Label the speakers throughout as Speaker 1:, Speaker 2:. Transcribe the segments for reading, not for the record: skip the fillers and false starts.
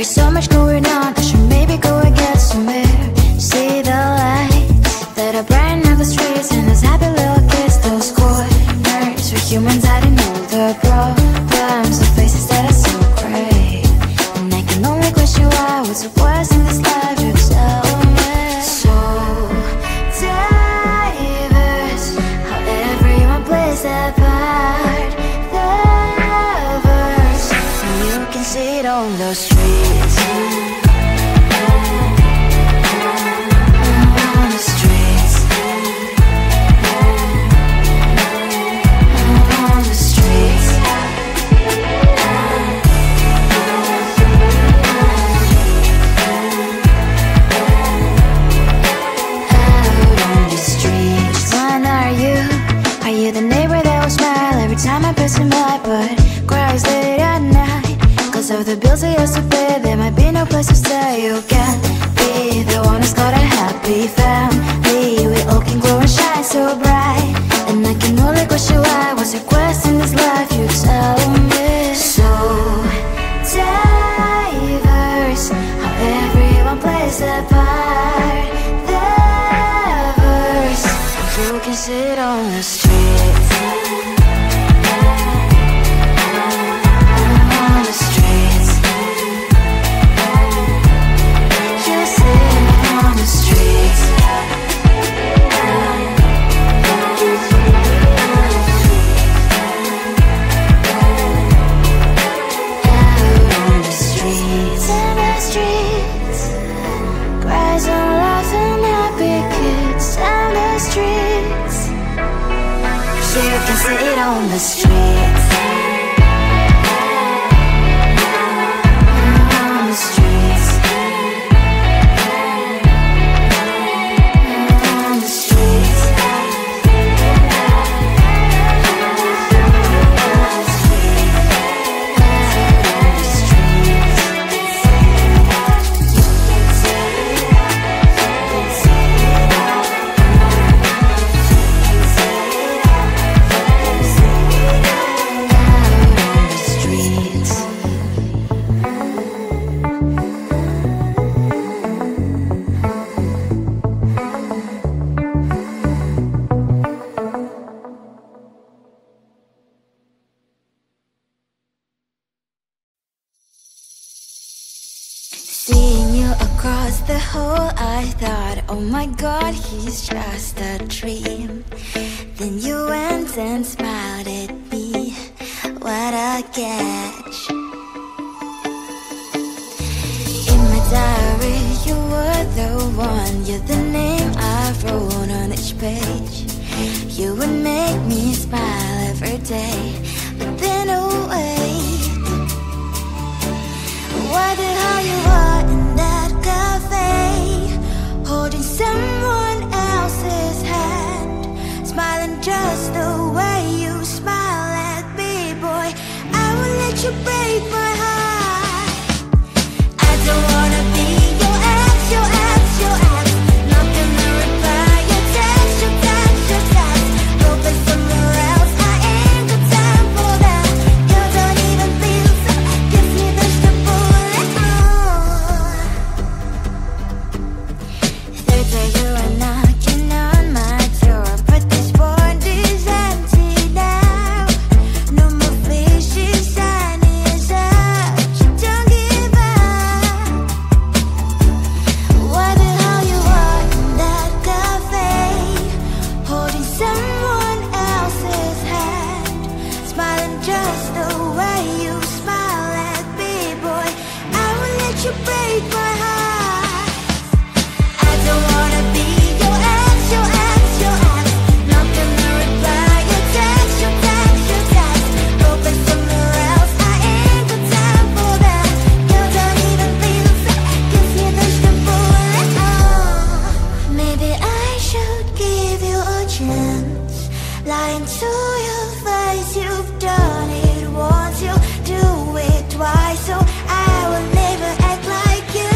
Speaker 1: So much going on, I should maybe go and get some air. See the lights that are brighten up the streets, and those happy little kids, those corners where humans hiding all the problems, the faces that are so gray. And I can only question why, what's the worst in this life, you tell me. So diverse, how everyone plays their part. The verse, and you can see it on the streets. Of the bills I used to pay, there might be no place to stay. You can't be the one who's got a happy family. We all can glow and shine so bright, and I can only question why. What's your quest in this life, you tell me. So diverse, how everyone plays their part. The verse, you can sit on the streets. Sit on the streets. On the streets. On the streets. Seeing you across the hall, I thought, oh my God, he's just a dream. Then you went and smiled at me. What a catch. In my diary, you were the one. You're the name I wrote on each page. You would make me smile every day. But then, oh wait, why the hell you are in that cafe, holding someone else's hand, smiling just the way you smile at me, boy. I will let you break my heart. I don't wanna be your ex, your ex, your ex. Not gonna reply your text, your text, your text. Go play somewhere else, I ain't got time for that. You don't even feel so, give me the bullet. Third day you are knocking on my door, but this board is empty now. No more fishes, sun is up. You don't give up. Why the hell you are in that cafe, holding someone else's hand, smiling just the way you smile at me, boy. I will let you break my heart. I don't wanna be your ex, your ex, your ex. Not gonna reply your text, your text, your text. Go play somewhere else, I ain't got time for that. You don't even feel so, give me the bullet. Maybe I should give you a chance. Lying to your face, you've done it once, you do it twice. So I will never act like you.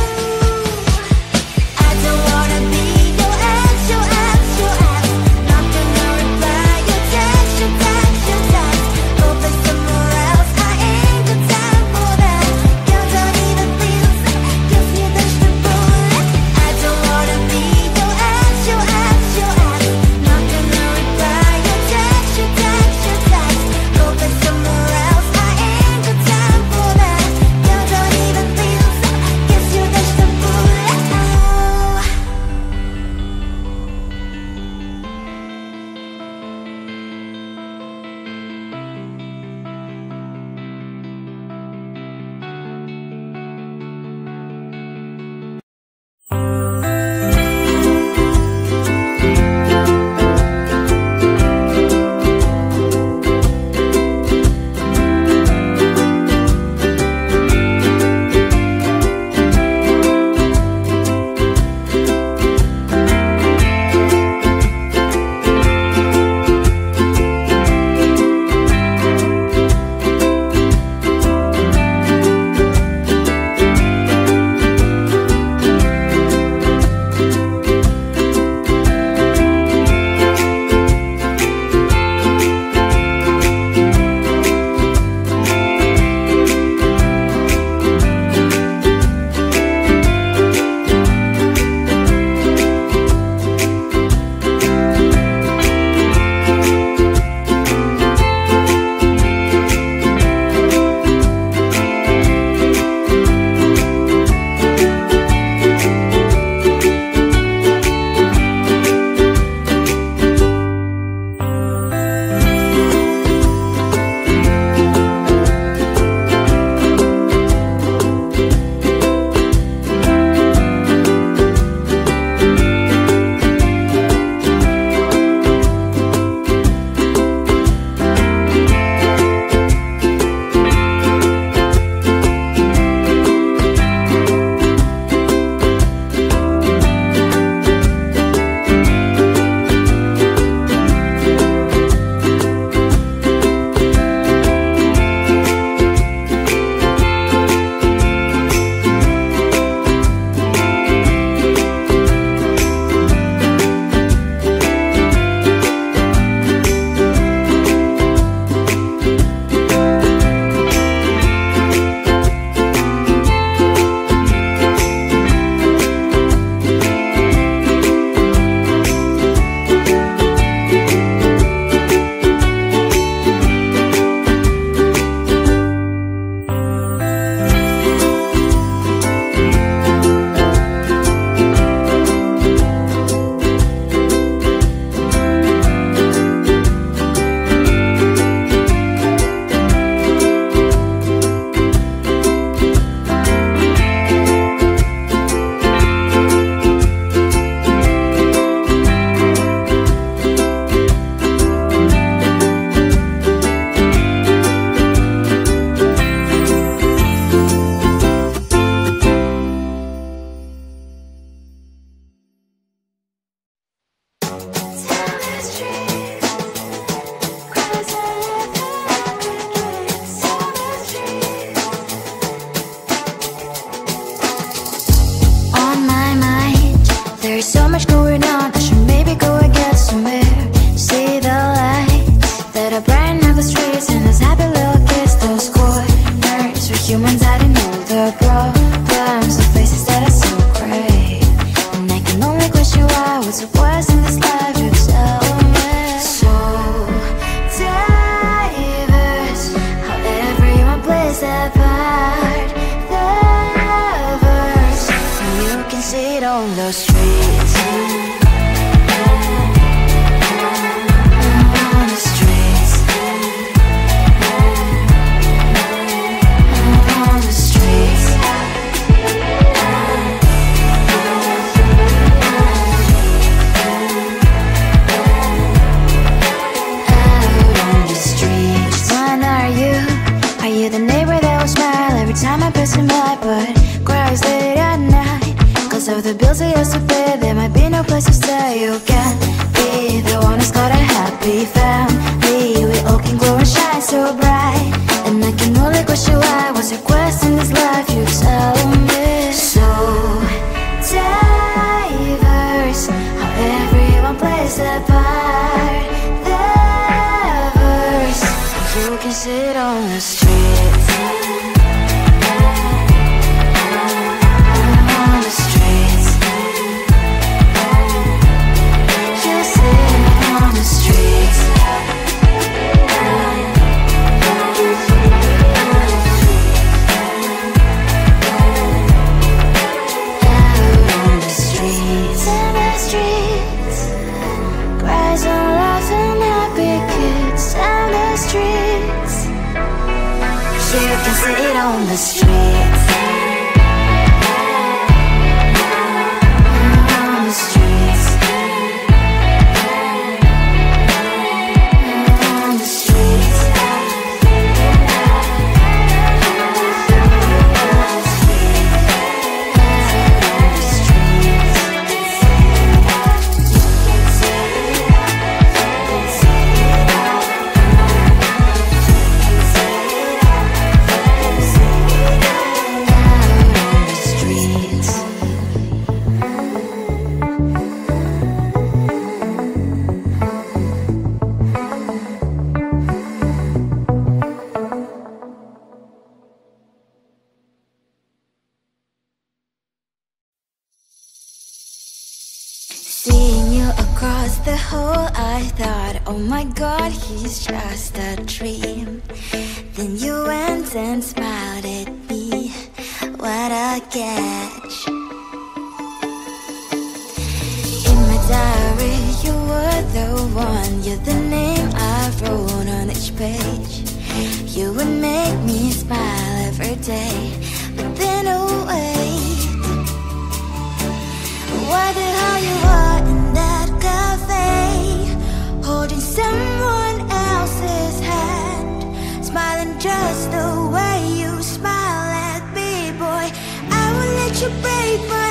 Speaker 1: see it on the streets. On the streets. On the streets. The neighbor that will smile every time I pass him by, but cries late at night. Cause of the bills I used to pay, there might be no place to stay. You can be the one who's got a happy family. We all can glow and shine so bright. And I can only question why. What's your quest in this life? You tell me. So diverse, how everyone plays their part. Their verse, you can sit on the street. Sit on the streets. On the streets. On the streets. Seeing you across the hall, I thought, oh my God, he's just a dream. Then you went and smiled at me. What a catch. In my diary, you were the one. You're the name I wrote on each page. You would make me smile every day. But then, oh wait, what the hell you are in that cafe, holding someone else's hand, smiling just the way you smile at me, boy. I will let you break my